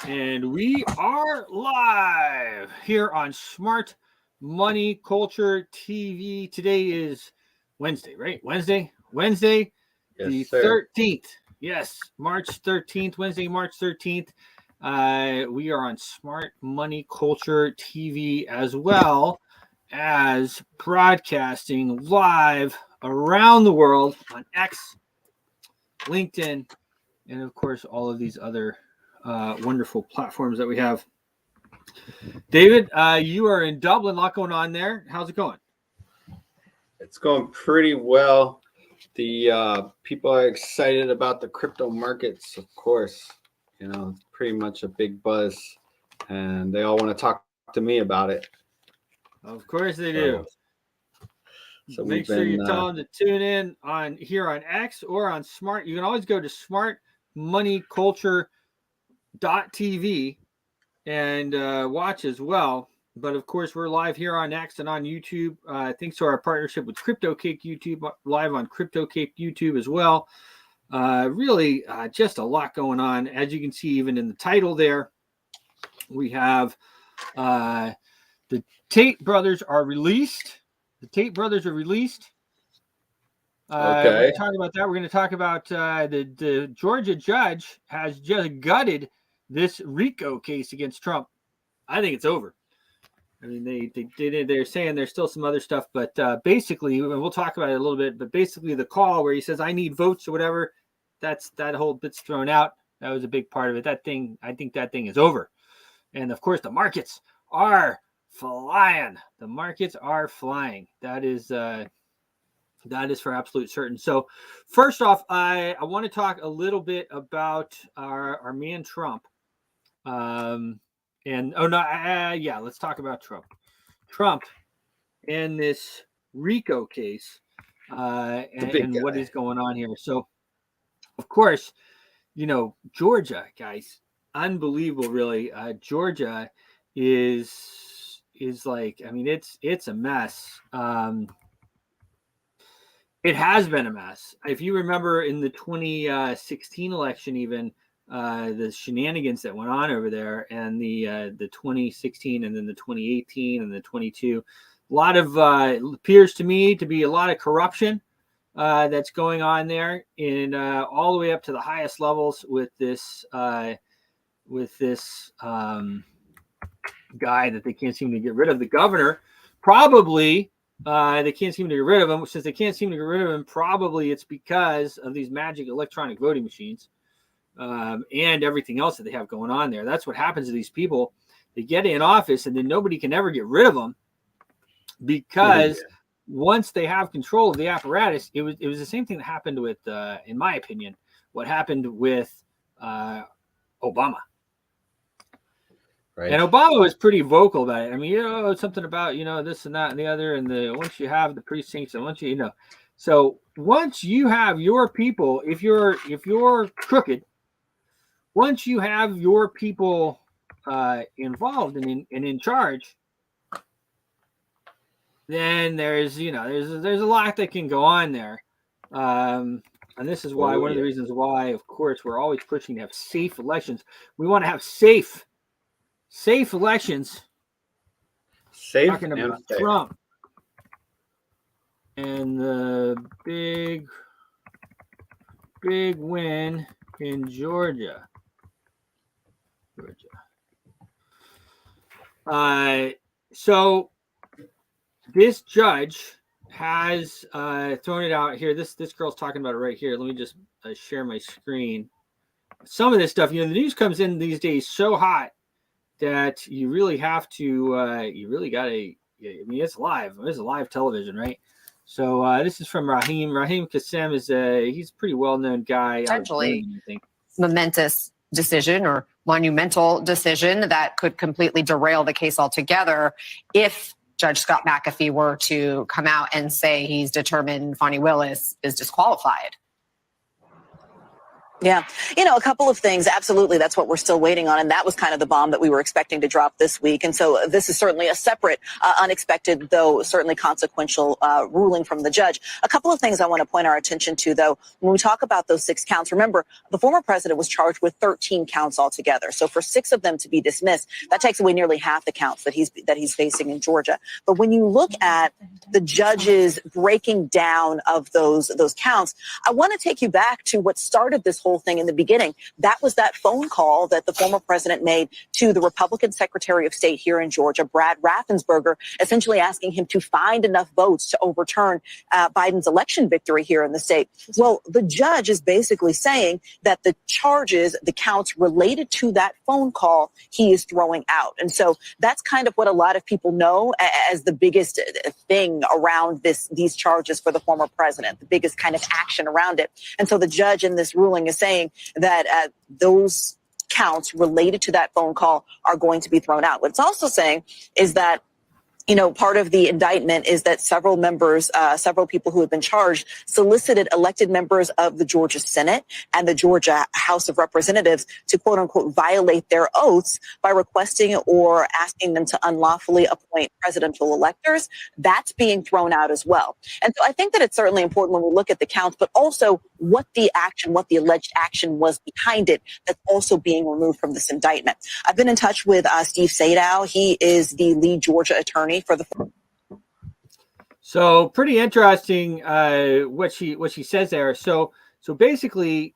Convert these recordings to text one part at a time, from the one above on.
And we are live here on Smart Money Culture TV. Today is Wednesday, right? Wednesday, yes, the sir. 13th. Yes, March 13th, Wednesday, March 13th. We are on Smart Money Culture TV as well as broadcasting live around the world on X, LinkedIn, and of course, all of these other wonderful platforms that we have. David, you are in Dublin. A lot going on there. How's it going? It's going pretty well. The people are excited about the crypto markets, of course. You know, it's pretty much a big buzz, and they all want to talk to me about it. Of course they do. So make sure you tell them to tune in on here on X or on Smart. You can always go to smartmoneyculture.tv and watch as well. But of course, we're live here on X and on YouTube. Thanks to our partnership with Crypto Cake YouTube, live on Crypto Cake YouTube as well. Really, just a lot going on. As you can see, even in the title there, we have the Tate brothers are released. The Tate brothers are released. Okay. We're going to talk about that. We're going to talk about the Georgia judge has just gutted this RICO case against Trump. I think it's over. I mean, they're saying there's still some other stuff, but basically, and we'll talk about it a little bit, but basically the call where he says, I need votes or whatever, that whole bit's thrown out. That was a big part of it. That thing, I think that thing is over. And of course, the markets are flying. The markets are flying. That is for absolute certain. So first off, I want to talk a little bit about our man Trump. Let's talk about Trump. Trump and this RICO case and what is going on here. So, of course, you know, Georgia, guys, unbelievable, really. Georgia is like, I mean, it's a mess. It has been a mess. If you remember in the 2016 election, even the shenanigans that went on over there, and the 2016, and then the 2018, and the 22, a lot of appears to me to be a lot of corruption that's going on there, in all the way up to the highest levels with this guy that they can't seem to get rid of, the governor. Probably they can't seem to get rid of him. Since they can't seem to get rid of him, probably it's because of these magic electronic voting machines. And everything else that they have going on there. That's what happens to these people. They get in office and then nobody can ever get rid of them, because once they have control of the apparatus, it was the same thing that happened with, in my opinion, what happened with Obama. Right. And Obama was pretty vocal about it. I mean, it's something about, this and that and the other, and once you have the precincts, and once so once you have your people, if you're crooked, once you have your people involved and in charge, then there's a lot that can go on there, and this is why one of the reasons why, of course, we're always pushing to have safe elections. We want to have safe elections. Safe talking about and Trump and the big win in Georgia. So this judge has thrown it out here. This girl's talking about it right here. Let me just share my screen. Some of this stuff, the news comes in these days so hot that you really have to, you really got to, I mean, it's live. It's live television, right? So this is from Rahim. Rahim Kassem he's a pretty well-known guy. Potentially momentous decision or monumental decision that could completely derail the case altogether if Judge Scott McAfee were to come out and say he's determined Fani Willis is disqualified. Yeah. A couple of things. Absolutely. That's what we're still waiting on. And that was kind of the bomb that we were expecting to drop this week. And so this is certainly a separate, unexpected, though certainly consequential ruling from the judge. A couple of things I want to point our attention to, though, when we talk about those 6 counts, remember, the former president was charged with 13 counts altogether. So for 6 of them to be dismissed, that takes away nearly half the counts that he's facing in Georgia. But when you look at the judge's breaking down of those counts, I want to take you back to what started this whole thing in the beginning. That was that phone call that the former president made to the Republican Secretary of State here in Georgia, Brad Raffensperger, essentially asking him to find enough votes to overturn Biden's election victory here in the state. Well, the judge is basically saying that the charges, the counts related to that phone call, he is throwing out. And so that's kind of what a lot of people know as the biggest thing around these charges for the former president, the biggest kind of action around it. And so the judge in this ruling is saying that those counts related to that phone call are going to be thrown out. What it's also saying is that part of the indictment is that several members, several people who have been charged, solicited elected members of the Georgia Senate and the Georgia House of Representatives to, quote unquote, violate their oaths by requesting or asking them to unlawfully appoint presidential electors. That's being thrown out as well. And so I think that it's certainly important when we look at the counts, but also what the alleged action was behind it that's also being removed from this indictment. I've been in touch with Steve Sadow. He is the lead Georgia attorney for the. So pretty interesting what she says there. So basically,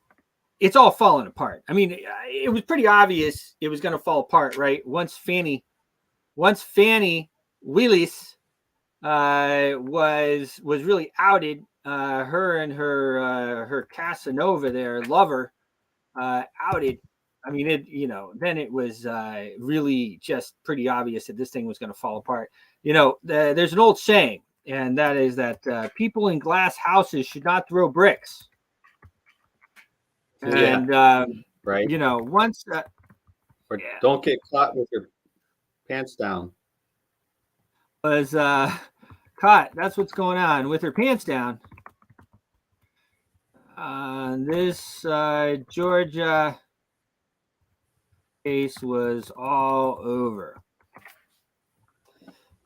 it's all falling apart. I mean, it was pretty obvious it was going to fall apart, right? Once Fannie Willis was really outed. Her and her Casanova, their lover, outed. I mean, then it was really just pretty obvious that this thing was going to fall apart. There's an old saying, and that is that people in glass houses should not throw bricks. And right. Once or don't get caught with your pants down. Was caught. That's what's going on with her pants down. This Georgia case was all over.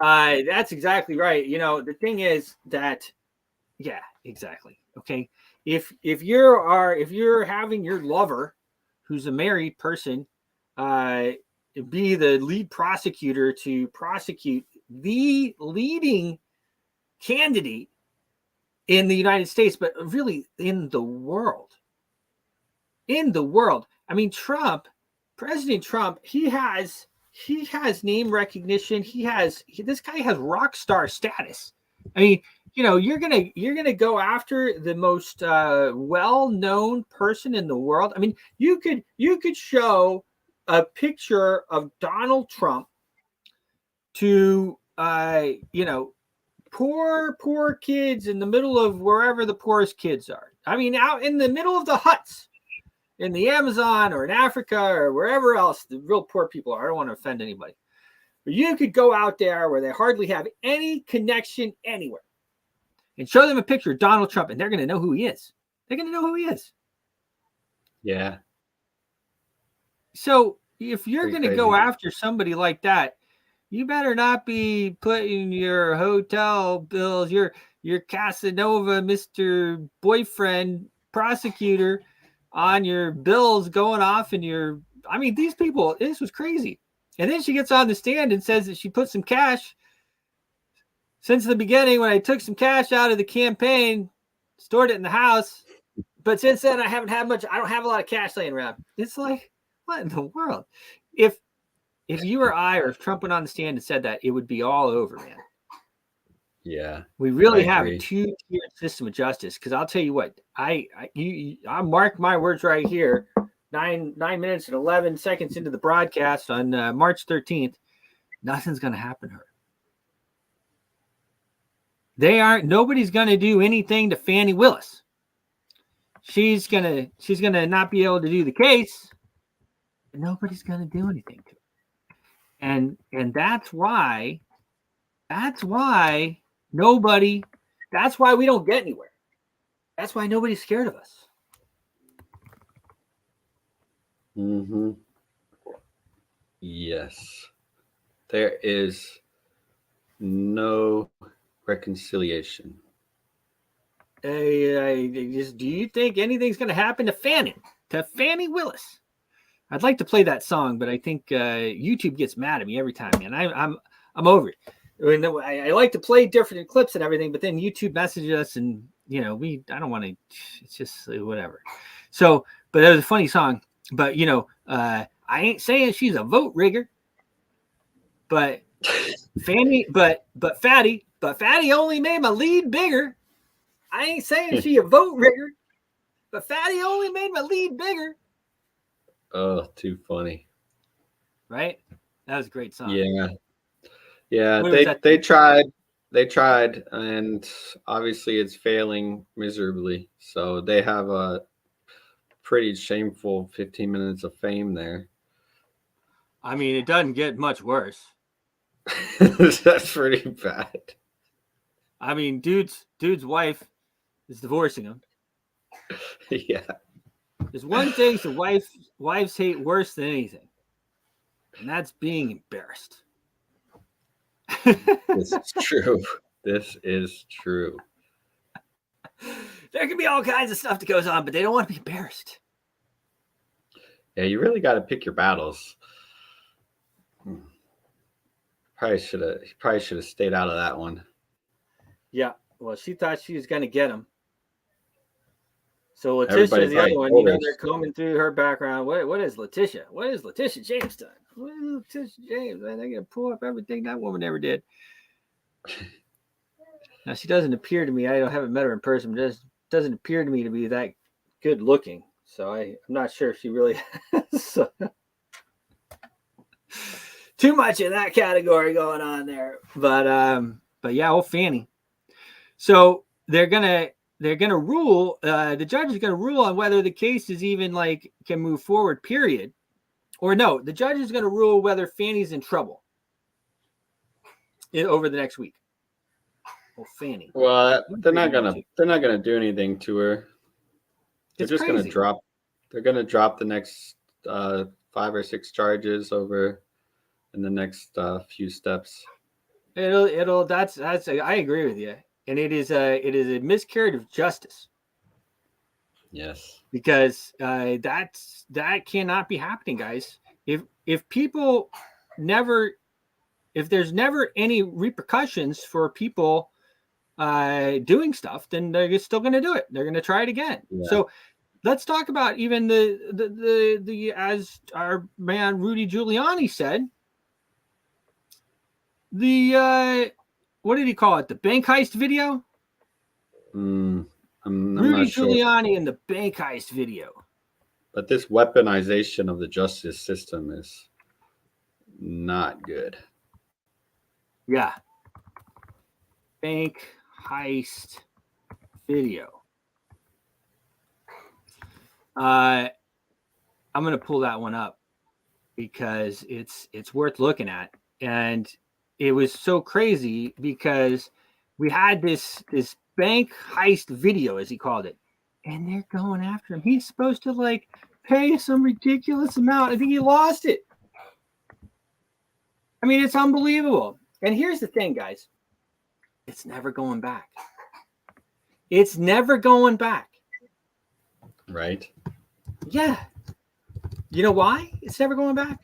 That's exactly right. The thing is that, yeah, exactly. Okay. If you're having your lover, who's a married person, be the lead prosecutor to prosecute the leading candidate in the United States, but really in the world. I mean, President Trump, he has name recognition. This guy has rock star status. I mean, you're gonna go after the most well-known person in the world. I mean, you could show a picture of Donald Trump to poor kids in the middle of wherever the poorest kids are. I mean, out in the middle of the huts in the Amazon or in Africa or wherever else the real poor people are. I don't want to offend anybody. But you could go out there where they hardly have any connection anywhere and show them a picture of Donald Trump, and they're going to know who he is. They're going to know who he is. Yeah. So if you're going to go after somebody like that, you better not be putting your hotel bills, your Casanova, Mr. Boyfriend prosecutor on your bills going off in these people, this was crazy. And then she gets on the stand and says that she put some cash since the beginning when I took some cash out of the campaign, stored it in the house. But since then, I don't have a lot of cash laying around. It's like, what in the world? If you or I, or if Trump went on the stand and said that, it would be all over, man. Yeah. We really have a two-tiered system of justice. Because I'll tell you what, I mark my words right here. 9 minutes and 11 seconds into the broadcast on March 13th, nothing's going to happen to her. Nobody's going to do anything to Fannie Willis. She's gonna not be able to do the case, but nobody's going to do anything to her. And that's why we don't get anywhere. That's why nobody's scared of us. Mm-hmm. Yes. There is no reconciliation. Do you think anything's going to happen to Fannie Willis? I'd like to play that song, but I think YouTube gets mad at me every time, man. I'm over it. I like to play different clips and everything, but then YouTube messages us, and I don't want to. It's just whatever. So, but that was a funny song. But I ain't saying she's a vote rigger, but Fannie, but Fatty only made my lead bigger. I ain't saying she a vote rigger, but Fatty only made my lead bigger. Oh, too funny. Right? That was a great song. Yeah. They tried, and obviously it's failing miserably. So they have a pretty shameful 15 minutes of fame there. I mean, it doesn't get much worse. That's pretty bad. I mean, dude's wife is divorcing him. Yeah. There's one thing that wives hate worse than anything, and that's being embarrassed. This is true. This is true. There can be all kinds of stuff that goes on, but they don't want to be embarrassed. Yeah, you really got to pick your battles. Probably should have stayed out of that one. Yeah, well, she thought she was going to get him. So Everybody Letitia's the other one. told her. They're combing through her background. What is Letitia? What is Letitia James done? What is Letitia James? Man, they're gonna pull up everything that woman ever did. Now she doesn't appear to me. I haven't met her in person. But doesn't appear to me to be that good looking. So I'm not sure if she really has too much in that category going on there. But yeah, old Fannie. So they're gonna rule. The judge is gonna rule on whether the case is even can move forward. Period. Or no, the judge is gonna rule whether Fannie's in trouble over the next week. Well, Fannie. Well, they're not gonna do anything to her. They're just crazy. gonna drop the next 5 or 6 charges over in the next few steps. I agree with you. And it is a miscarriage of justice. Yes. Because that cannot be happening, guys. If people if there's never any repercussions for people doing stuff, then they're still going to do it. They're going to try it again. Yeah. So let's talk about even the as our man Rudy Giuliani said, what did he call it? The bank heist video? I'm Rudy not sure. Giuliani in the bank heist video. But this weaponization of the justice system is not good. Yeah. Bank heist video. I'm going to pull that one up because it's worth looking at. And it was so crazy because we had this bank heist video, as he called it, and they're going after him. He's supposed to pay some ridiculous amount. I think he lost it. I mean, it's unbelievable. And here's the thing, guys. It's never going back. It's never going back. Right. Yeah. You know why it's never going back?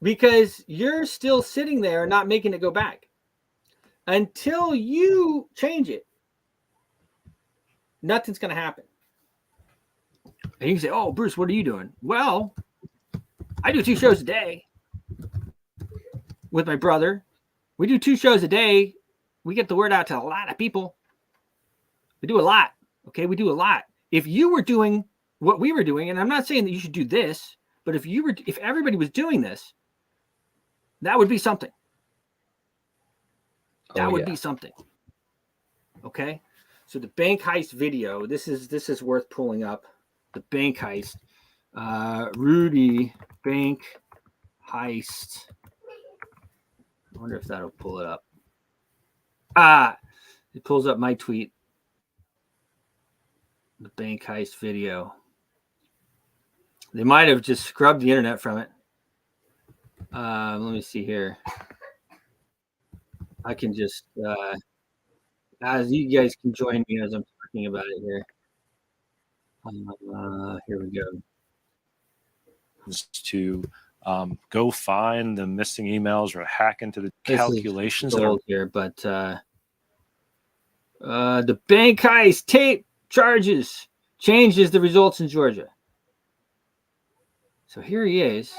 Because you're still sitting there not making it go back. Until you change it, nothing's going to happen. And you can say, oh, Bruce, what are you doing? Well, I do 2 shows a day with my brother. We do 2 shows a day. We get the word out to a lot of people. We do a lot. Okay, we do a lot. If you were doing what we were doing, and I'm not saying that you should do this, but if everybody was doing this, that would be something. That would be something. Okay. So the bank heist video, this is worth pulling up. The bank heist. Rudy bank heist. I wonder if that'll pull it up. It pulls up my tweet. The bank heist video. They might have just scrubbed the internet from it. Let me see here. I can just, as you guys can join me as I'm talking about it here. Here we go. To go find the missing emails or hack into the calculations that are here, but the bank heist tape charges changes the results in Georgia. So here he is.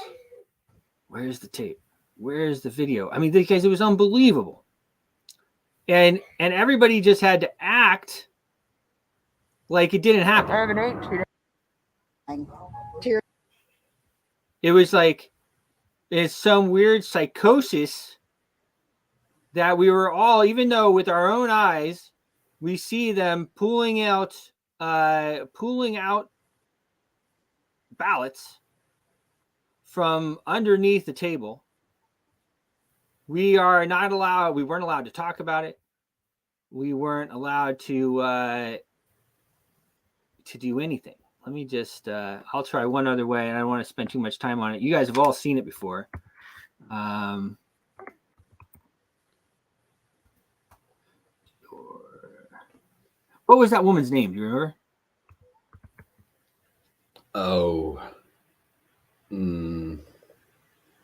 Where's the tape? Where's the video? I mean, because it was unbelievable. And everybody just had to act like it didn't happen. I have an 8. It was like it's some weird psychosis that we were all, even though with our own eyes, we see them pulling out ballots from underneath the table. We weren't allowed to talk about it. We weren't allowed to do anything. Let me just, I'll try one other way, and I don't want to spend too much time on it. You guys have all seen it before. What was that woman's name? Do you remember? Oh.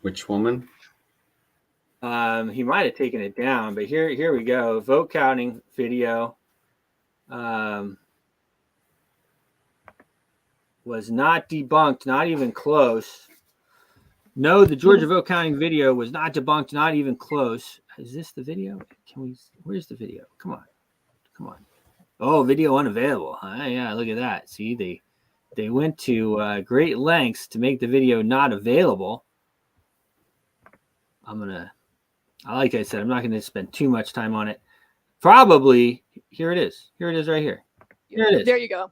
Which woman? He might have taken it down, but here we go. Vote counting video. Was not debunked, not even close. No, the Georgia vote counting video was not debunked, not even close. Is this the video? Where's the video? Come on. Oh, video unavailable. Yeah, look at that. See, they went to great lengths to make the video not available. Like I said, I'm not going to spend too much time on it. Probably, here it is. Here it is right here. Here it is. There you go.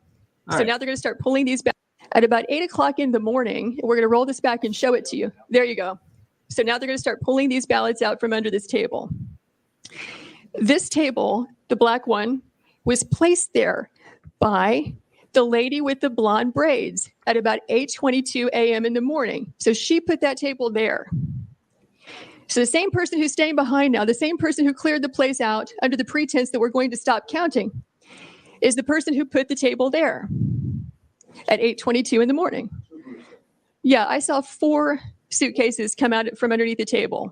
All Now they're going to start pulling these back at about 8 o'clock in the morning. We're going to roll this back and show it to you. There you go. So now they're going to start pulling these ballots out from under this table. This table, the black one, was placed there by the lady with the blonde braids at about 8:22 a.m. in the morning. So she put that table there. So the same person who's staying behind now, the same person who cleared the place out under the pretense that we're going to stop counting, is the person who put the table there at 8:22 in the morning. Yeah, I saw 4 suitcases come out from underneath the table.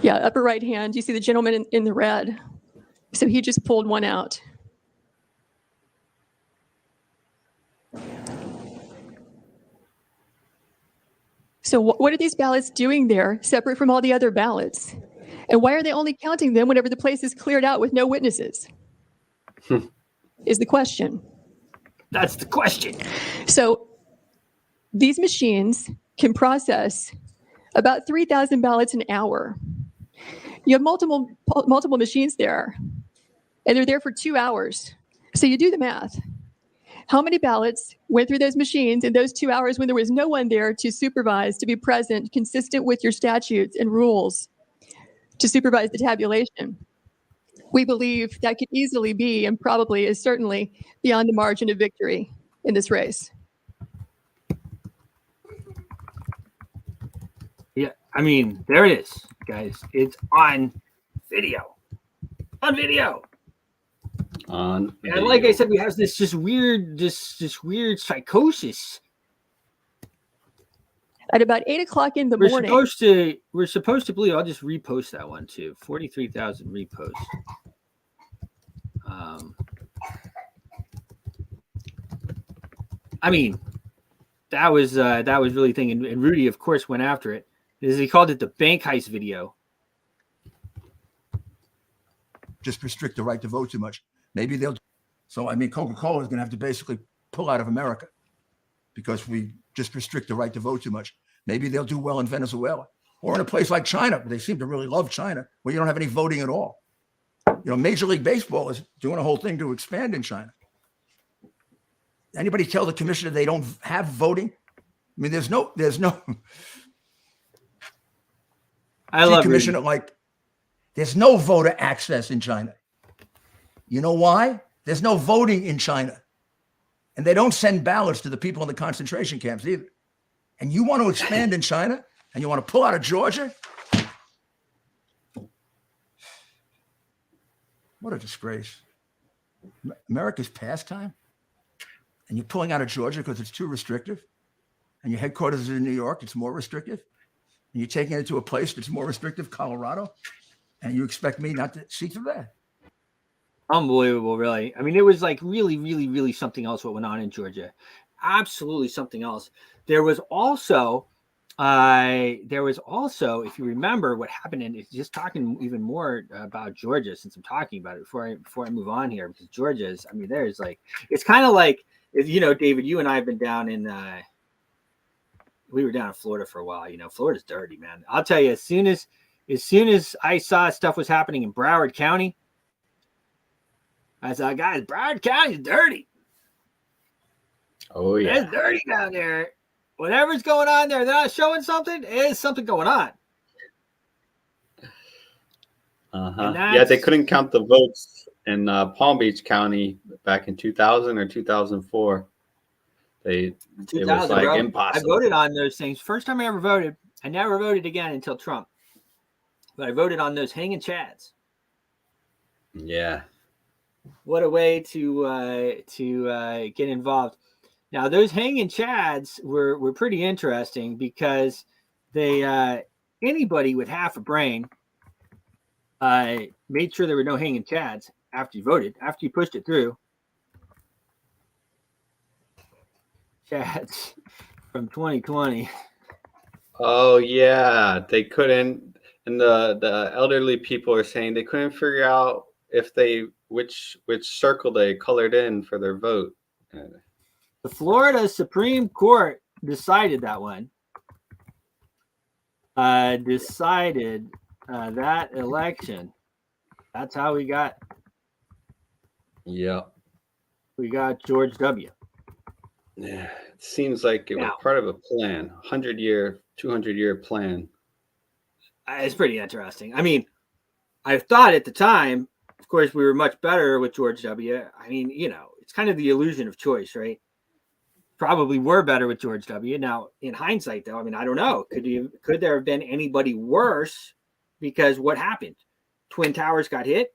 Yeah, upper right hand, you see the gentleman in the red. So he just pulled one out. So what are these ballots doing there separate from all the other ballots? And why are they only counting them whenever the place is cleared out with no witnesses? Is the question. That's the question. So these machines can process about 3,000 ballots an hour. You have multiple machines there, and they're there for 2 hours. So you do the math. How many ballots went through those machines in those 2 hours when there was no one there to supervise, to be present, consistent with your statutes and rules, to supervise the tabulation? We believe that could easily be, and probably is certainly, beyond the margin of victory in this race. Yeah, I mean, there it is, guys. It's on video. On video. On video. And like I said, we have this weird psychosis. At about 8 o'clock in the morning. We're supposed to believe. I'll just repost that one too. 43,000 reposts. I mean, that was really thinking. And Rudy, of course, went after it. He called it the bank heist video. Just restrict the right to vote too much. Maybe they'll. So, I mean, Coca-Cola is going to have to basically pull out of America because we just restrict the right to vote too much. Maybe they'll do well in Venezuela or in a place like China. They seem to really love China, where you don't have any voting at all. You know, Major League Baseball is doing a whole thing to expand in China. Anybody tell the commissioner they don't have voting? I mean, there's no. I love commissioner, like, there's no voter access in China. You know why? There's no voting in China. And they don't send ballots to the people in the concentration camps either. And you want to expand in China and you want to pull out of Georgia? What a disgrace. America's pastime. And you're pulling out of Georgia because it's too restrictive. And your headquarters is in New York, it's more restrictive. And you're taking it to a place that's more restrictive, Colorado. And you expect me not to see through that? Unbelievable, really. I mean, it was like really, really, really something else what went on in Georgia. Absolutely something else. There was also, if you remember what happened, and it's just talking even more about Georgia since I'm talking about it before I move on here, because Georgia is, I mean, there's like, it's kind of like, you know, David, you and I have been down in, we were down in Florida for a while. You know, Florida's dirty, man. I'll tell you, as soon as I saw stuff was happening in Broward County, I thought, guys, Broward County's dirty. Oh, yeah. It's dirty down there. Whatever's going on there, they're not showing something. There's something going on. Yeah, they couldn't count the votes in Palm Beach County back in 2000 or 2004. It was like impossible. I voted on those things. First time I ever voted. I never voted again until Trump. But I voted on those hanging chads. Yeah. What a way to get involved. Now, those hanging chads were pretty interesting because they anybody with half a brain made sure there were no hanging chads after you voted, after you pushed it through. Chads from 2020. Oh, yeah. They couldn't, and the elderly people are saying they couldn't figure out if which circle they colored in for their vote. The Florida Supreme Court decided that one. Decided that election. That's how we got. Yeah. We got George W. Yeah. It seems like it was part of a plan, 100-year, 200-year plan. It's pretty interesting. I mean, I thought at the time, of course, we were much better with George W. I mean, you know, it's kind of the illusion of choice, right? Probably were better with George W. Now, in hindsight, though, I mean, I don't know. Could there have been anybody worse? Because what happened? Twin Towers got hit.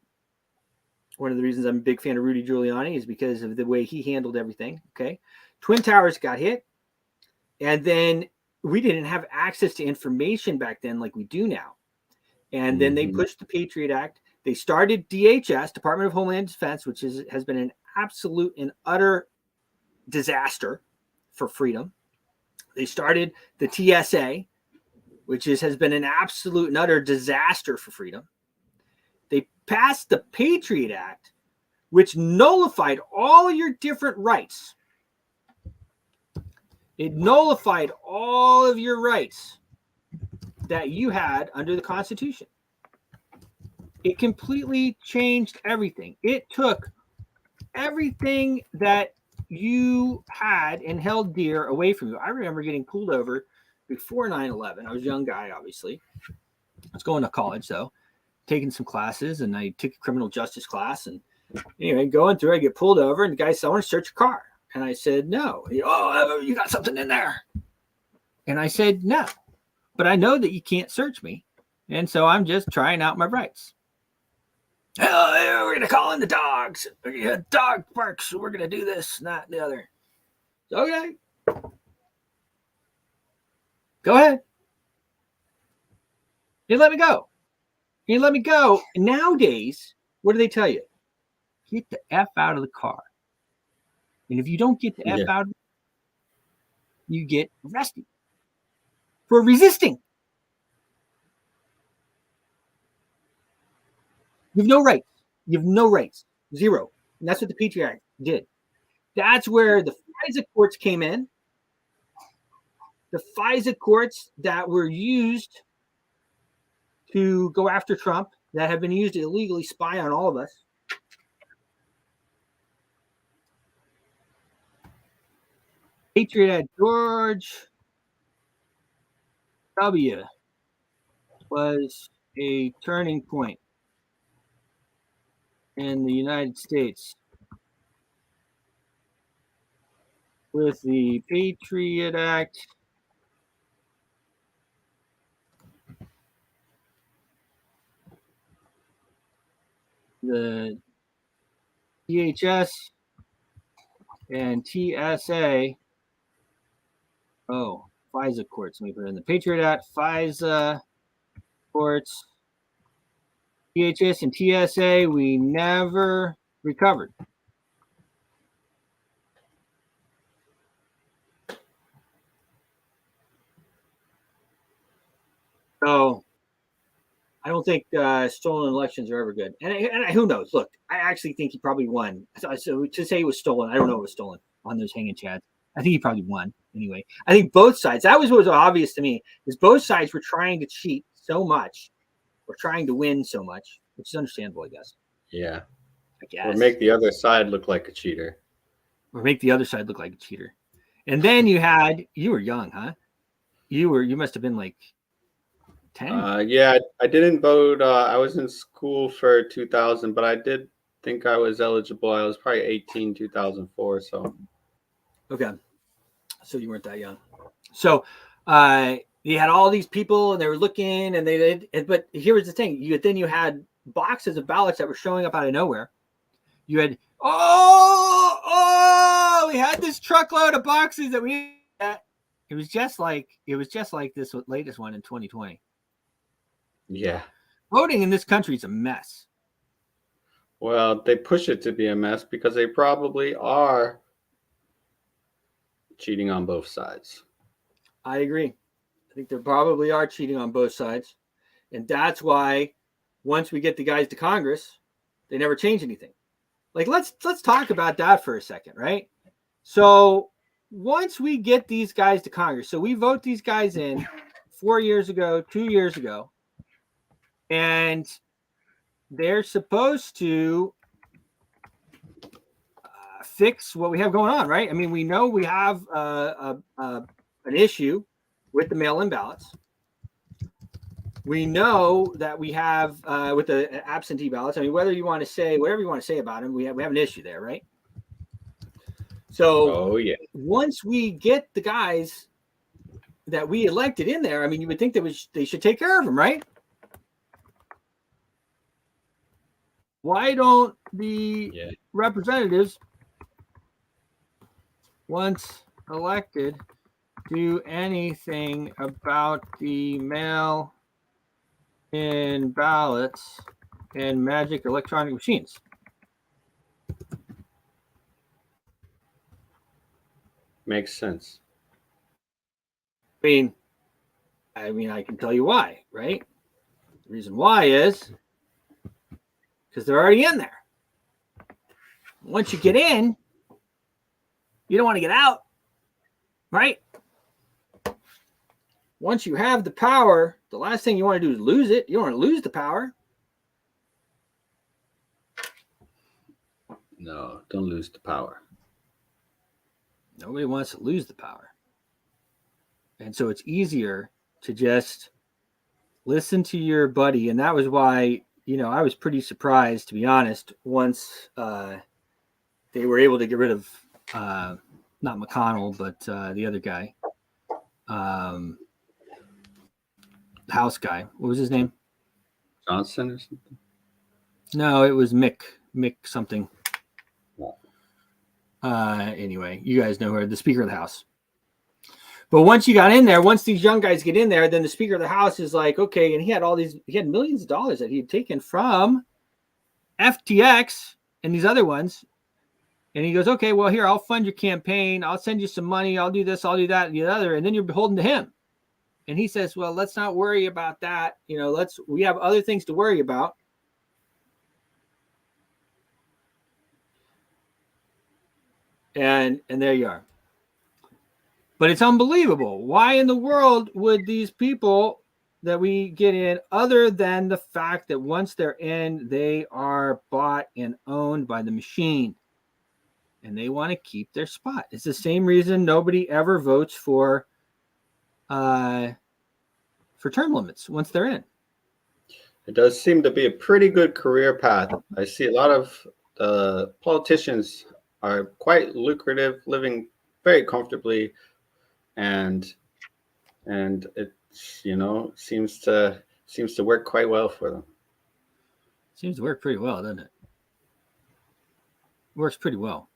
One of the reasons I'm a big fan of Rudy Giuliani is because of the way he handled everything. Okay. Twin Towers got hit. And then we didn't have access to information back then like we do now. And then they pushed the Patriot Act. They started DHS, Department of Homeland Defense, which has been an absolute and utter disaster for freedom. They started the TSA, which has been an absolute and utter disaster for freedom. They passed the Patriot Act, which nullified all your different rights. It nullified all of your rights that you had under the Constitution. It completely changed everything. It took everything that you had and held dear away from you. I remember getting pulled over before 9/11. I was a young guy, obviously. I was going to college, though, taking some classes, and I took a criminal justice class. And anyway, going through, I get pulled over, and the guy said, "I want to search your car." And I said, "No." "Oh, you got something in there." And I said, "No, but I know that you can't search me. And so I'm just trying out my rights." "Oh, we're going to call in the dogs. Dog barks. We're going to do this, not the other." "Okay. Go ahead." He let me go. And nowadays, what do they tell you? Get the F out of the car. And if you don't get the F out, you get arrested for resisting. You have no rights. You have no rights. Zero. And that's what the Patriot Act did. That's where the FISA courts came in. The FISA courts that were used to go after Trump, that have been used to illegally spy on all of us. Patriot Act George W. was a turning point. in the United States with the Patriot Act the DHS and TSA. Oh, FISA courts. Let me put it in the Patriot Act, FISA courts, DHS and TSA. We never recovered. So I don't think stolen elections are ever good. And who knows? Look, I actually think he probably won. So to say it was stolen, I don't know it was stolen on those hanging chads. I think he probably won anyway. I think both sides, that was what was obvious to me, is both sides were trying to cheat so much or trying to win so much, which is understandable, I guess. Yeah. I guess. Or make the other side look like a cheater. Or make the other side look like a cheater. And then you were young, huh? You must have been like 10. Yeah, I didn't vote. I was in school for 2000, but I did think I was eligible. I was probably 18, 2004. So. Okay. So you weren't that young. So you had all these people and they were looking and they did, but here was the thing. You had boxes of ballots that were showing up out of nowhere. You had, we had this truckload of boxes that we had. It was just like this latest one in 2020. Yeah. Voting in this country is a mess. Well, they push it to be a mess because they probably are cheating on both sides. I agree. I think they probably are cheating on both sides. And that's why once we get the guys to Congress, they never change anything. Like, let's talk about that for a second, right? So once we get these guys to Congress, so we vote these guys in 4 years ago, 2 years ago, and they're supposed to fix what we have going on, right? I mean, we know we have an issue with the mail-in ballots. We know that we have with the absentee ballots. I mean, whether you want to say whatever you want to say about them, we have an issue there, right? So, once we get the guys that we elected in there, I mean, you would think that they should take care of them, right? Why don't the representatives, once elected, do anything about the mail-in ballots and magic electronic machines? Makes sense. I mean, I can tell you why, right? The reason why is because they're already in there. Once you get in, you don't want to get out, right? Once you have the power, the last thing you want to do is lose it. You don't want to lose the power. No, don't lose the power. Nobody wants to lose the power. And so it's easier to just listen to your buddy. And that was why, I was pretty surprised, to be honest, once they were able to get rid of not McConnell, but the other guy, House guy. What was his name? Johnson or something? No, it was Mick something. Anyway, you guys know her, the Speaker of the House. But once you got in there, once these young guys get in there, then the Speaker of the House is like, okay, and he had millions of dollars that he had taken from FTX and these other ones. And he goes, okay, well, here, I'll fund your campaign. I'll send you some money. I'll do this, I'll do that, and the other. And then you're beholden to him. And he says, well, let's not worry about that. We have other things to worry about. And there you are. But it's unbelievable. Why in the world would these people that we get in, other than the fact that once they're in, they are bought and owned by the machine and they want to keep their spot? It's the same reason nobody ever votes for term limits once they're in. it does seem to be a pretty good career path. I see a lot of politicians are quite lucrative, living very comfortably, and it's, you know, seems to work quite well for them. Seems to work pretty well, doesn't it? Works pretty well.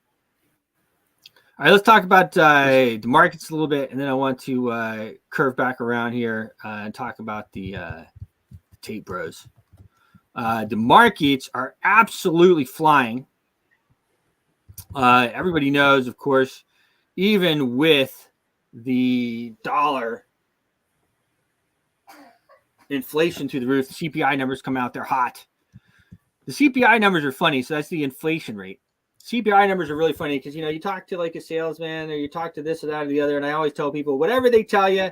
All right, let's talk about the markets a little bit, and then I want to curve back around here and talk about the Tate Bros. The markets are absolutely flying. Everybody knows, of course, even with the dollar inflation through the roof, the CPI numbers come out, they're hot. The CPI numbers are funny, so that's the inflation rate. CPI numbers are really funny because, you know, you talk to like a salesman or you talk to this or that or the other, and I always tell people, whatever they tell you,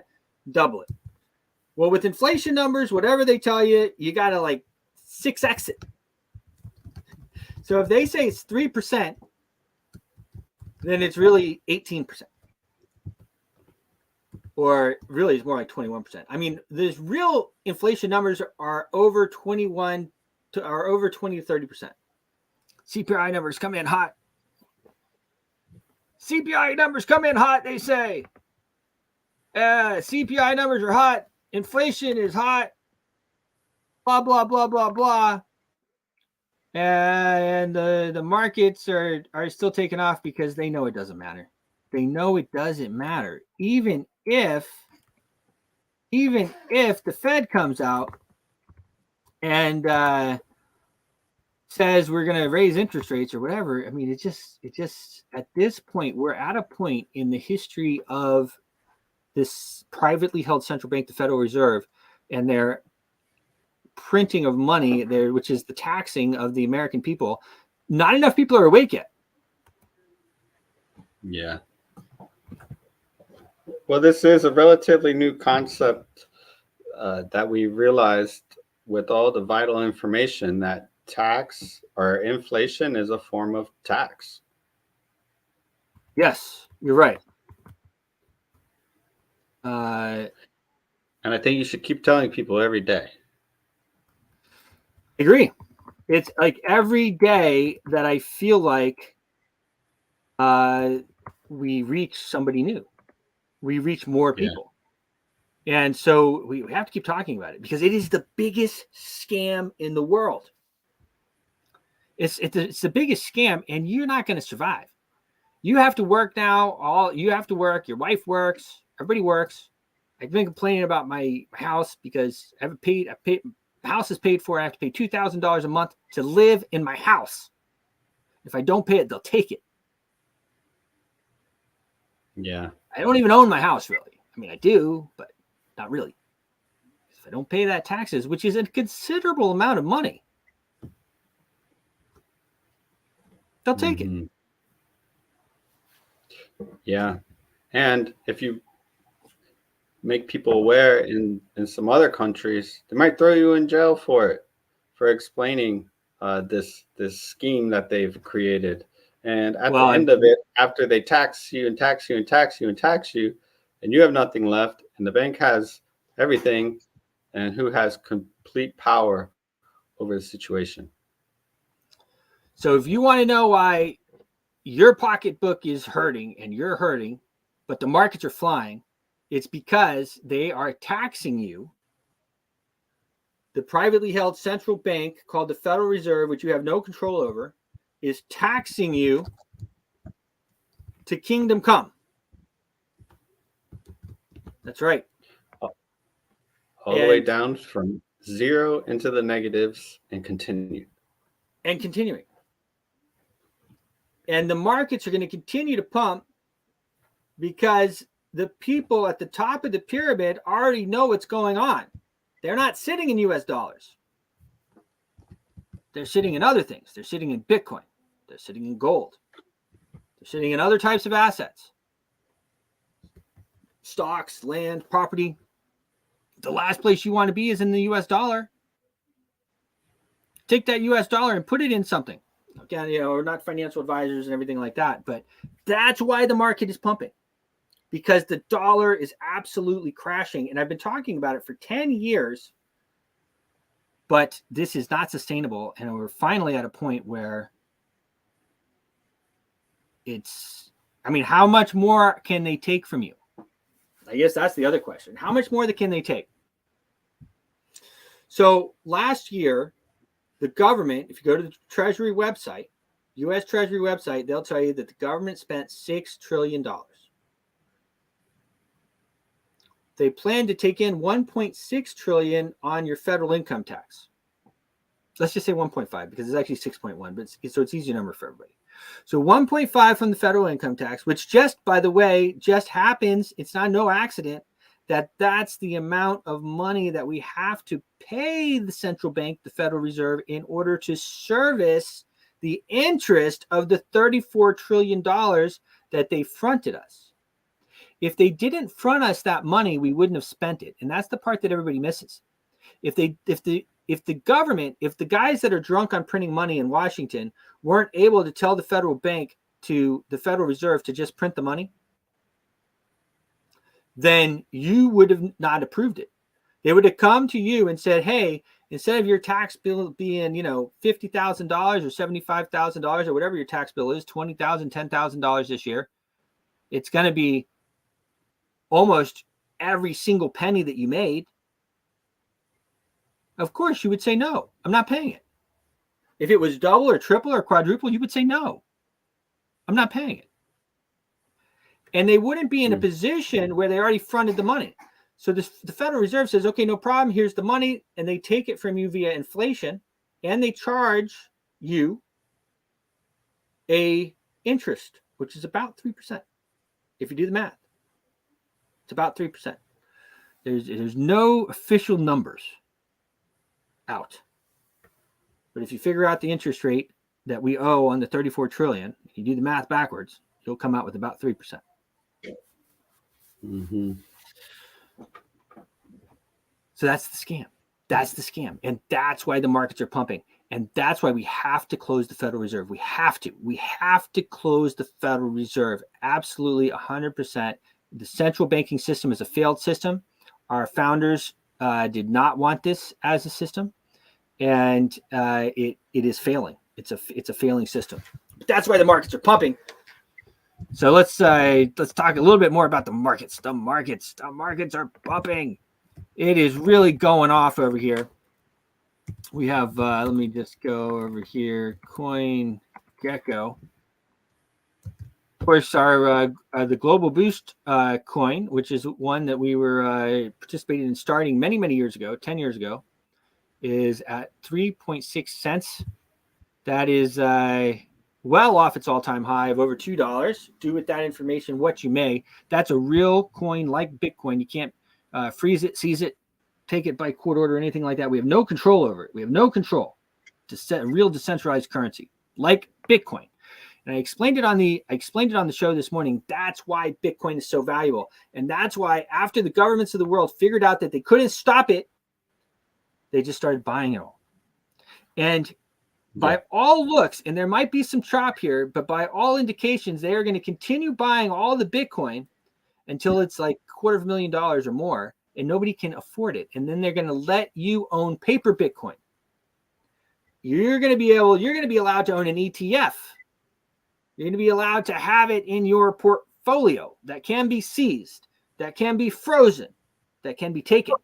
double it. Well, with inflation numbers, whatever they tell you, you got to like 6x it. So if they say it's 3%, then it's really 18%. Or really, it's more like 21%. I mean, the real inflation numbers are over 20 to 30%. CPI numbers come in hot. CPI numbers come in hot, they say. CPI numbers are hot. Inflation is hot. Blah, blah, blah, blah, blah. And the markets are still taking off because they know it doesn't matter. They know it doesn't matter. Even if the Fed comes out and says we're going to raise interest rates or whatever, I mean, it just at this point, we're at a point in the history of this privately held central bank, the Federal Reserve, and their printing of money there, which is the taxing of the American people. Not enough people are awake yet. Yeah. Well, this is a relatively new concept that we realized with all the vital information that tax or inflation is a form of tax. Yes, you're right. And I think you should keep telling people every day. I agree. It's like every day that I feel like we reach somebody new. We reach more people. Yeah. And so we have to keep talking about it because it is the biggest scam in the world. It's the biggest scam, and you're not going to survive. You have to work now. You have to work. Your wife works. Everybody works. I've been complaining about my house because I haven't paid. The house is paid for. I have to pay $2,000 a month to live in my house. If I don't pay it, they'll take it. Yeah. I don't even own my house, really. I mean, I do, but not really. If I don't pay that taxes, which is a considerable amount of money, they'll take it. Yeah. And if you make people aware in some other countries, they might throw you in jail for it, for explaining this scheme that they've created. And at the end of it, after they tax you and tax you and tax you and tax you, and you have nothing left, and the bank has everything, and who has complete power over the situation. So if you want to know why your pocketbook is hurting and you're hurting, but the markets are flying, it's because they are taxing you. The privately held central bank called the Federal Reserve, which you have no control over, is taxing you to kingdom come. That's right. All the way down from zero into the negatives and continue. And continuing. And the markets are going to continue to pump because the people at the top of the pyramid already know what's going on. They're not sitting in US dollars. They're sitting in other things. They're sitting in Bitcoin. They're sitting in gold. They're sitting in other types of assets. Stocks, land, property. The last place you want to be is in the US dollar. Take that US dollar and put it in something. Again, we're not financial advisors and everything like that, but that's why the market is pumping, because the dollar is absolutely crashing. And I've been talking about it for 10 years But this is not sustainable. And we're finally at a point where how much more can they take from you? I guess that's the other question. How much more can they take? So last year, the government, if you go to the Treasury website, U.S. Treasury website, they'll tell you that the government spent $6 trillion. They plan to take in $1.6 trillion on your federal income tax. Let's just say 1.5 because it's actually 6.1, but so it's easy number for everybody. So 1.5 from the federal income tax, which just, by the way, just happens. It's not no accident that that's the amount of money that we have to pay the central bank, the Federal Reserve, in order to service the interest of the $34 trillion that they fronted us. If they didn't front us that money, we wouldn't have spent it. And that's the part that everybody misses. If the government, if the guys that are drunk on printing money in Washington weren't able to tell the federal bank, to the Federal Reserve, to just print the money, then you would have not approved it. They would have come to you and said, hey, instead of your tax bill being, $50,000 or $75,000 or whatever your tax bill is, $20,000, $10,000 this year, it's going to be almost every single penny that you made. Of course, you would say, no, I'm not paying it. If it was double or triple or quadruple, you would say, no, I'm not paying it. And they wouldn't be in a position where they already fronted the money. So the Federal Reserve says, okay, no problem. Here's the money. And they take it from you via inflation, and they charge you a interest, which is about 3%. If you do the math, it's about 3%. There's no official numbers out. But if you figure out the interest rate that we owe on the 34 trillion, you do the math backwards, you'll come out with about 3%. Mm-hmm. So that's the scam. That's the scam. And that's why the markets are pumping. And that's why we have to close the Federal Reserve. We have to close the Federal Reserve. Absolutely 100%. The central banking system is a failed system. Our founders did not want this as a system. And it is failing. It's a failing system. But that's why the markets are pumping. So let's talk a little bit more about the markets. The markets are pumping. It is really going off over here. We have let me just go over here. Coin Gecko. Of course, our the Global Boost coin, which is one that we were participating in starting many years ago, 10 years ago, is at 3.6 cents. That is well off its all-time high of over $2. Do with that information what you may. That's a real coin like Bitcoin. You can't freeze it, seize it, take it by court order or anything like that. We have no control over it. We have no control. To set a real decentralized currency like Bitcoin. And I explained it on the show this morning. That's why Bitcoin is so valuable. And that's why after the governments of the world figured out that they couldn't stop it, they just started buying it all. And by all looks, and there might be some chop here, but by all indications, they are going to continue buying all the Bitcoin until it's like $250,000 or more, and nobody can afford it. And then they're going to let you own paper Bitcoin. You're going to be allowed to own an ETF. You're going to be allowed to have it in your portfolio that can be seized, that can be frozen, that can be taken.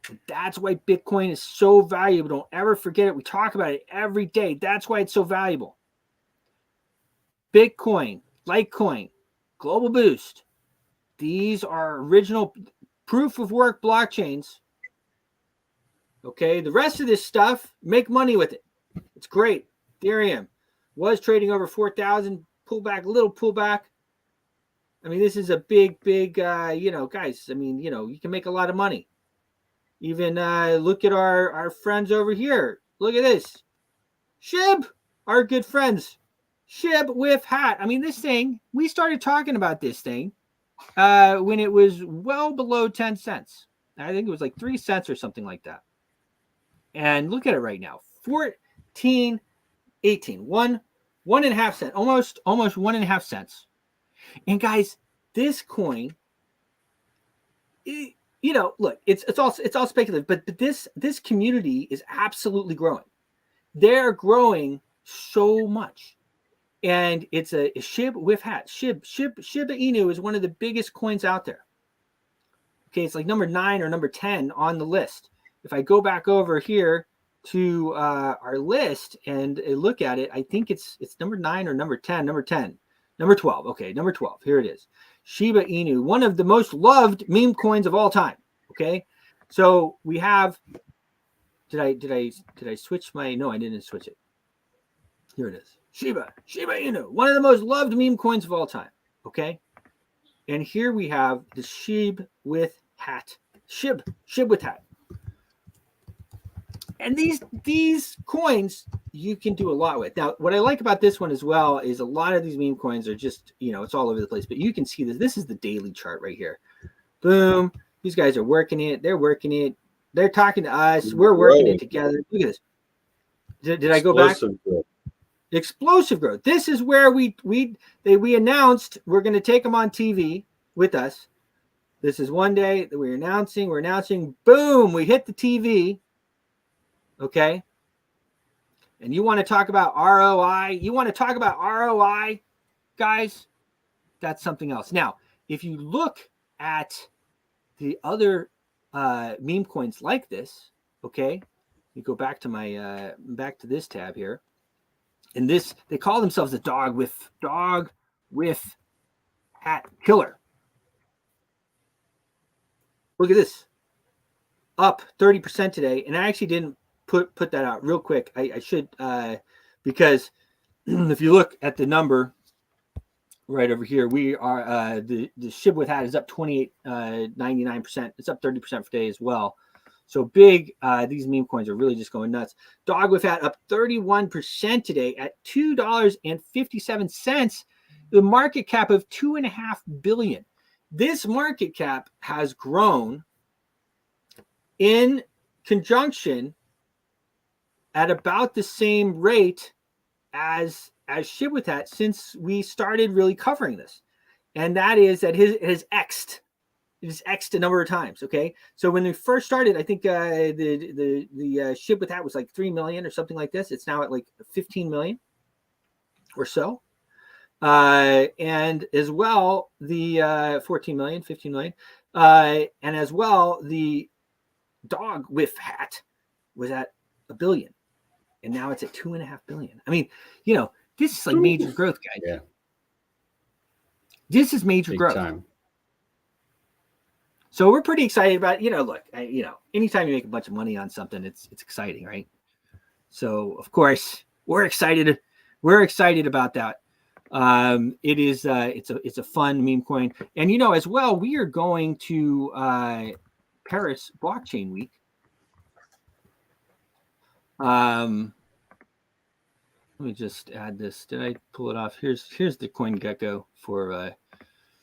And that's why Bitcoin is so valuable. Don't ever forget it. We talk about it every day. That's why it's so valuable. Bitcoin, Litecoin, Global Boost. These are original proof of work blockchains. Okay, the rest of this stuff, make money with it. It's great. Ethereum was trading over 4,000, little pullback. I mean, this is a big, guys. I mean, you can make a lot of money. Even look at our friends over here. Look at this. Shib, our good friends. Shib with hat. I mean, this thing, we started talking about this thing when it was well below 10 cents. I think it was like 3 cents or something like that. And look at it right now. 14.18. 1.5 cents. Almost 1.5 cents. And guys, this coin, look, it's all speculative, but this community is absolutely growing. They're growing so much, and it's a SHIB with hat. Shiba Inu is one of the biggest coins out there. Okay, it's like number 9 or number 10 on the list. If I go back over here to our list and look at it, I think it's number 9 or number 10, number 12. Okay, number 12. Here it is. Shiba Inu, one of the most loved meme coins of all time. Okay, so we have. Did I switch my? No, I didn't switch it. Here it is. Shiba Inu, one of the most loved meme coins of all time. Okay, and here we have the SHIB with hat. SHIB with hat. And these coins you can do a lot with. Now, what I like about this one as well is a lot of these meme coins are just, it's all over the place. But you can see this. This is the daily chart right here. Boom. These guys are working it. They're working it. They're talking to us. We're working it together. Look at this. Did I go back? Growth. Explosive growth. This is where we announced we're going to take them on TV with us. This is one day that we're announcing. Boom. We hit the TV. Okay. And you want to talk about ROI? Guys? That's something else. Now, if you look at the other meme coins like this, okay, you go back to my back to this tab here, and this they call themselves the dog with hat killer. Look at this, up 30% today, and I actually didn't put that out real quick. I should because if you look at the number right over here, we are the SHIB with hat is up 28.99%. It's up 30% for today as well. So big. These meme coins are really just going nuts. Dog with hat up 31% today at $2.57. The market cap of $2.5 billion. This market cap has grown in conjunction at about the same rate as SHIB with hat since we started really covering this, and that is that it has X'd a number of times. Okay, so when we first started, I think the SHIB with hat was like 3 million or something like this. It's now at like 15 million or so, and as well the 14 million, 15 million, and as well the dog with hat was at $1 billion. And now it's at $2.5 billion. I mean, this is like major growth, guys. Yeah. This is major Big growth. time. So we're pretty excited about, look, anytime you make a bunch of money on something, it's exciting, right? So of course we're excited. We're excited about that. It is, it's a fun meme coin. And, as well, we are going to Paris Blockchain Week. Let me just add this. Did I pull it off? Here's the CoinGecko for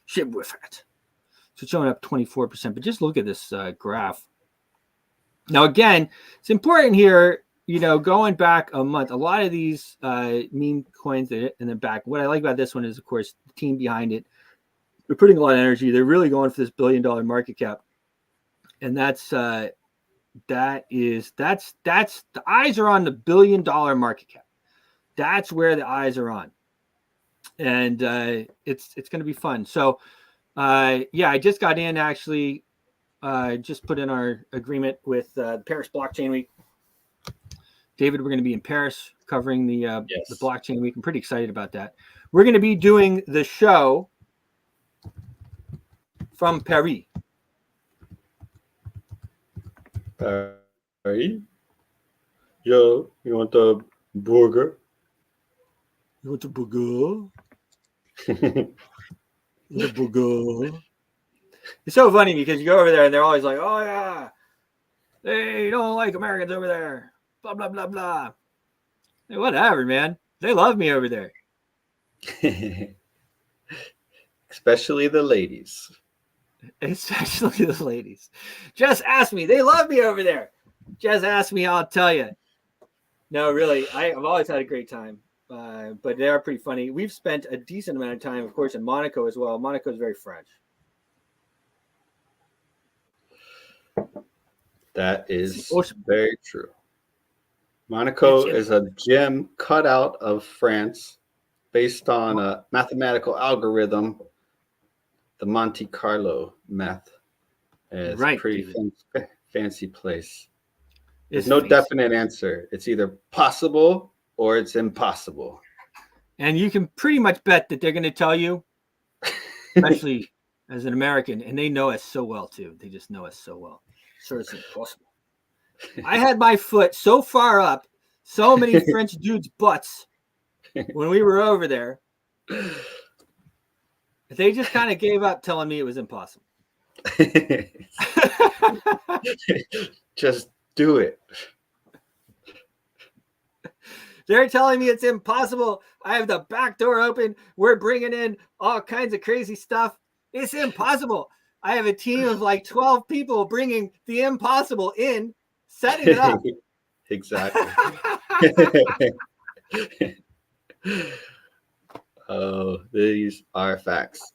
SHIB with hat. So it's showing up 24%. But just look at this graph. Now again, it's important here. Going back a month, a lot of these meme coins in the back. What I like about this one is, of course, the team behind it. They're putting a lot of energy. They're really going for this $1 billion market cap, and that's the eyes are on the $1 billion market cap. That's where the eyes are on, and it's going to be fun. So, I just got in actually, just put in our agreement with the Paris Blockchain Week. David, we're going to be in Paris covering the Blockchain Week. I'm pretty excited about that. We're going to be doing the show from Paris. Paris? Yo, you want the burger? You want the burger? The burger. It's so funny because you go over there and they're always like, "Oh yeah, they don't like Americans over there." Blah blah blah blah. Hey, whatever, man. They love me over there. Especially the ladies. Especially the ladies. Just ask me. They love me over there. Just ask me. I'll tell you. No, really. I've always had a great time. But they are pretty funny. We've spent a decent amount of time, of course, in Monaco as well. Monaco is very French. That is Awesome. very true. Monaco It's- is a gem cut out of France based on a mathematical algorithm, the Monte Carlo math. It's Right, a pretty David. fancy place. There's It's no fancy. definite answer. It's either possible or it's impossible. And you can pretty much bet that they're going to tell you, especially as an American, and they know us so well too. They just know us so well. Sure, it's impossible. I had my foot so far up so many French dudes' butts when we were over there. They just kind of gave up telling me it was impossible. Just do it. They're telling me it's impossible. I have the back door open. We're bringing in all kinds of crazy stuff. It's impossible. I have a team of like 12 people bringing the impossible in, setting it up. Exactly. Oh, these are facts.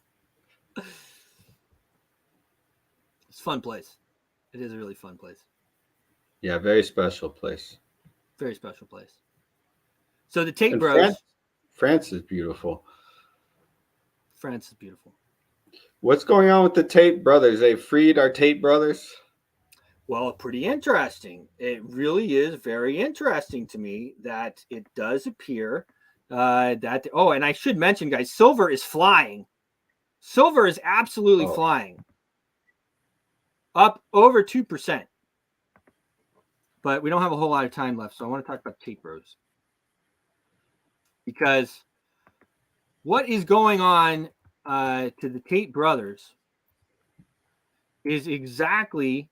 It's a fun place. It is a really fun place. Yeah, very special place. Very special place. So the Tate And Bros. France is beautiful. France is beautiful. What's going on with the Tate brothers? They freed our Tate brothers? Well, pretty interesting. It really is very interesting to me that it does appear that. Oh, and I should mention, guys, silver is flying. Silver is absolutely flying. Up over 2%. But we don't have a whole lot of time left, so I want to talk about Tate Bros. Because what is going on to the Tate brothers is exactly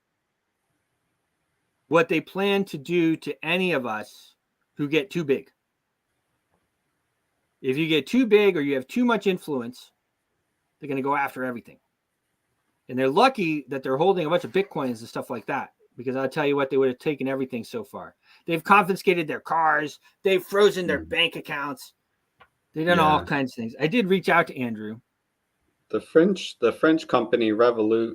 what they plan to do to any of us who get too big. If you get too big or you have too much influence, they're going to go after everything. And they're lucky that they're holding a bunch of Bitcoins and stuff like that, because I'll tell you what, they would have taken everything so far. They've confiscated their cars. They've frozen their bank accounts. They've done all kinds of things. I did reach out to Andrew. The French company Revolut,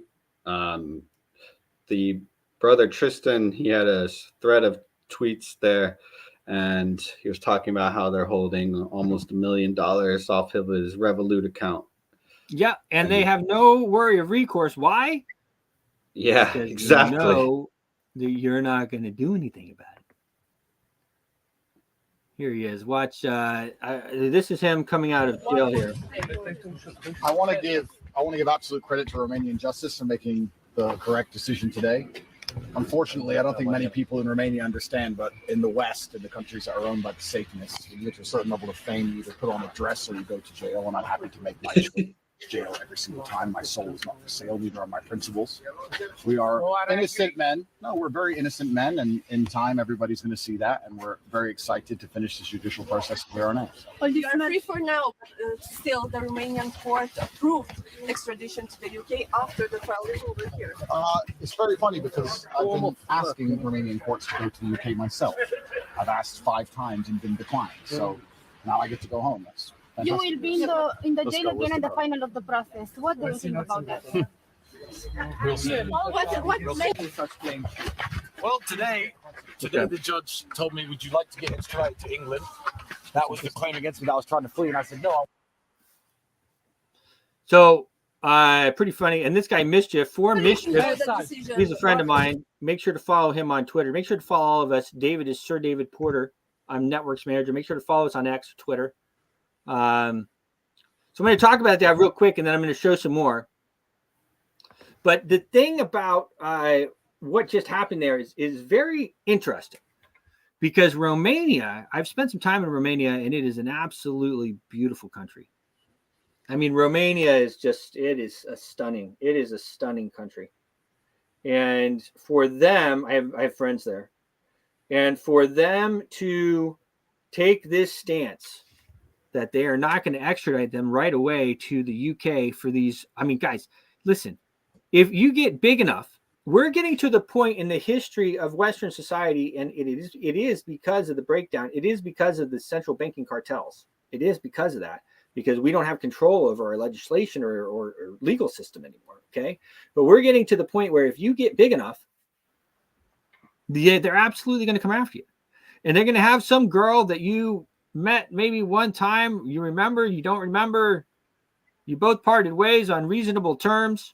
the brother Tristan, he had a thread of tweets there, and he was talking about how they're holding almost $1 million off of his Revolut account. Yeah, and they have no worry of recourse. Why? Yeah, Because exactly. you know that you're not going to do anything about it. Here he is. Watch. This is him coming out of jail here. I want to give absolute credit to Romanian justice for making the correct decision today. Unfortunately, I don't think many people in Romania understand, but in the West, in the countries that are owned by the Satanists, when you get to a certain level of fame, you either put on a dress or you go to jail, and I'm happy to make my choice. Jail every single time. My soul is not for sale, neither are my principles. We are innocent men. No, we're very innocent men, and in time, everybody's going to see that, and we're very excited to finish this judicial process clear our names. Well, you are free for now, but still the Romanian court approved extradition to the UK after the trial is over here. It's very funny because I've been asking Romanian courts to go to the UK myself. I've asked 5 times and been declined, so now I get to go home. That's you will be in the jail again at the go. final of the process. What do you think about that? We'll see. Well, today the judge told me, would you like to get extradited to England? That was the claim against me that I was trying to flee, and I said no. So, pretty funny. And this guy, Mischief, he's a friend of mine. Make sure to follow him on Twitter. Make sure to follow all of us. David is Sir David Porter. I'm Networks Manager. Make sure to follow us on X or Twitter. So I'm going to talk about that real quick, and then I'm going to show some more. But the thing about what just happened there is very interesting, because Romania, I've spent some time in Romania, and it is an absolutely beautiful country. I mean, Romania is it is a stunning country. And for them, I have friends there, and for them to take this stance that they are not going to extradite them right away to the UK for these. I mean, guys, listen, if you get big enough, we're getting to the point in the history of Western society, and it is because of the breakdown. It is because of the central banking cartels. It is because of that because we don't have control over our legislation or legal system anymore. Okay. But we're getting to the point where if you get big enough, they're absolutely going to come after you. And they're going to have some girl that you met maybe one time. You remember, you don't remember. You both parted ways on reasonable terms.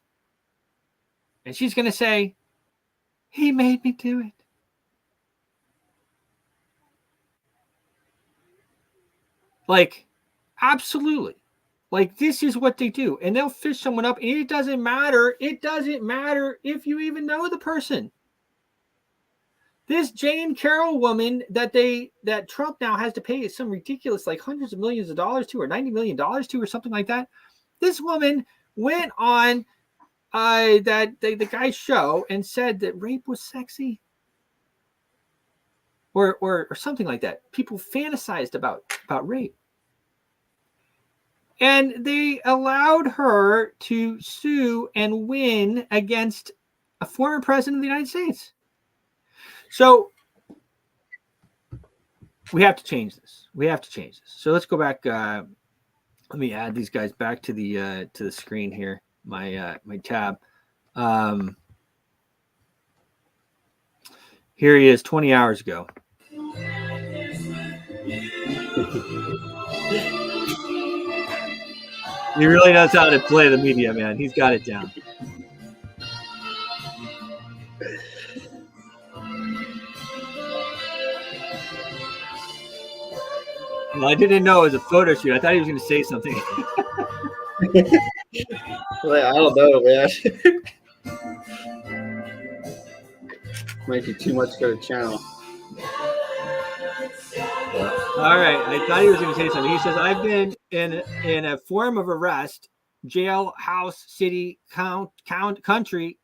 And she's going to say, he made me do it. Like, absolutely. Like, this is what they do. And they'll fish someone up. And it doesn't matter. It doesn't matter if you even know the person. This Jane Carroll woman that Trump now has to pay some ridiculous, like hundreds of millions of dollars to, or $90 million to, or something like that. This woman went on the guy's show and said that rape was sexy. Or something like that. People fantasized about rape. And they allowed her to sue and win against a former president of the United States. So we have to change this. So let's go back. Let me add these guys back to the screen here. My tab. Here he is 20 hours ago. He really knows how to play the media, man. He's got it down. Well, I didn't know it was a photo shoot. I thought he was going to say something. I don't know, man. Might be too much for the channel. All right. I thought he was going to say something. He says, I've been in a form of arrest, jail, house, city, country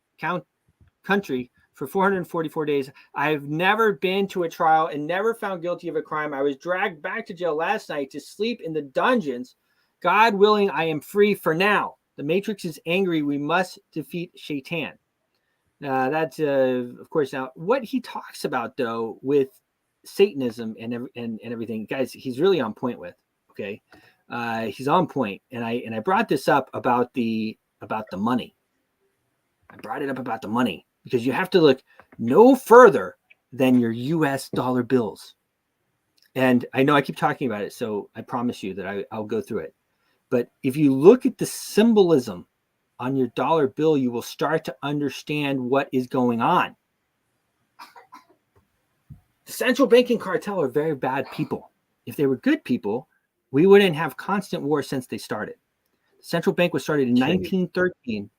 for 444 days. I've never been to a trial and never found guilty of a crime. I was dragged back to jail last night to sleep in the dungeons. God willing, I am free for now. The Matrix is angry. We must defeat Shaitan. That's, of course, now what he talks about, though, with Satanism and everything, guys, he's really on point with. Okay, he's on point, and I brought this up about the money. I brought it up about the money because you have to look no further than your U.S. dollar bills. And I know I keep talking about it, so I promise you that I'll go through it. But if you look at the symbolism on your dollar bill, you will start to understand what is going on. The central banking cartel are very bad people. If they were good people, we wouldn't have constant war since they started. The central bank was started in 1913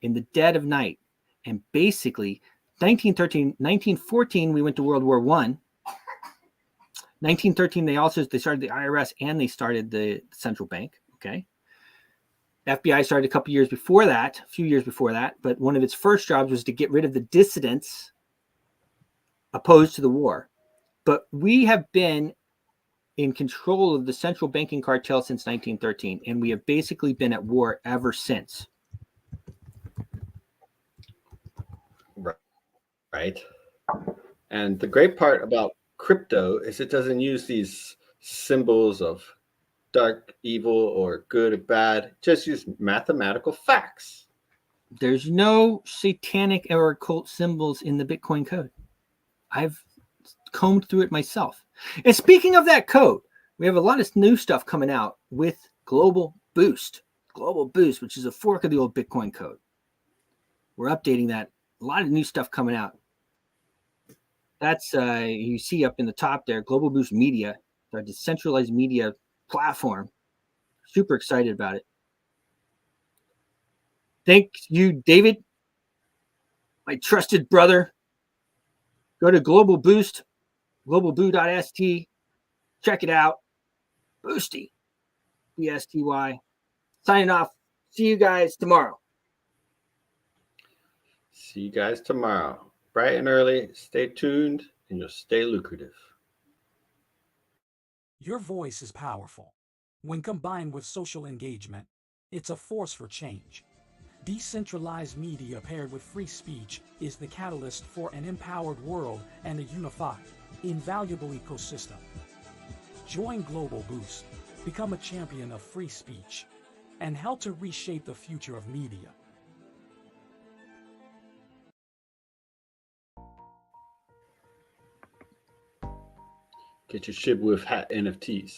in the dead of night. And basically, 1914, we went to World War I. 1913, they started the IRS and they started the central bank. Okay. FBI started a few years before that. But one of its first jobs was to get rid of the dissidents opposed to the war. But we have been in control of the central banking cartel since 1913, and we have basically been at war ever since. Right. And the great part about crypto is it doesn't use these symbols of dark, evil, or good or bad. Just use mathematical facts. There's no satanic or occult symbols in the Bitcoin code. I've combed through it myself. And speaking of that code, we have a lot of new stuff coming out with Global Boost, which is a fork of the old Bitcoin code. We're updating that. A lot of new stuff coming out. That's you see up in the top there, Global Boost Media, our decentralized media platform. Super excited about it. Thank you, David, my trusted brother. Go to Global Boost, globalboo.st. Check it out. Boosty, BSTY. Signing off. See you guys tomorrow. See you guys tomorrow. Bright and early. Stay tuned and you'll stay lucrative. Your voice is powerful. When combined with social engagement, it's a force for change. Decentralized media paired with free speech is the catalyst for an empowered world and a unified, invaluable ecosystem. Join Global Boost Become a champion of free speech and help to reshape the future of media. Get your Shibwith hat NFTs.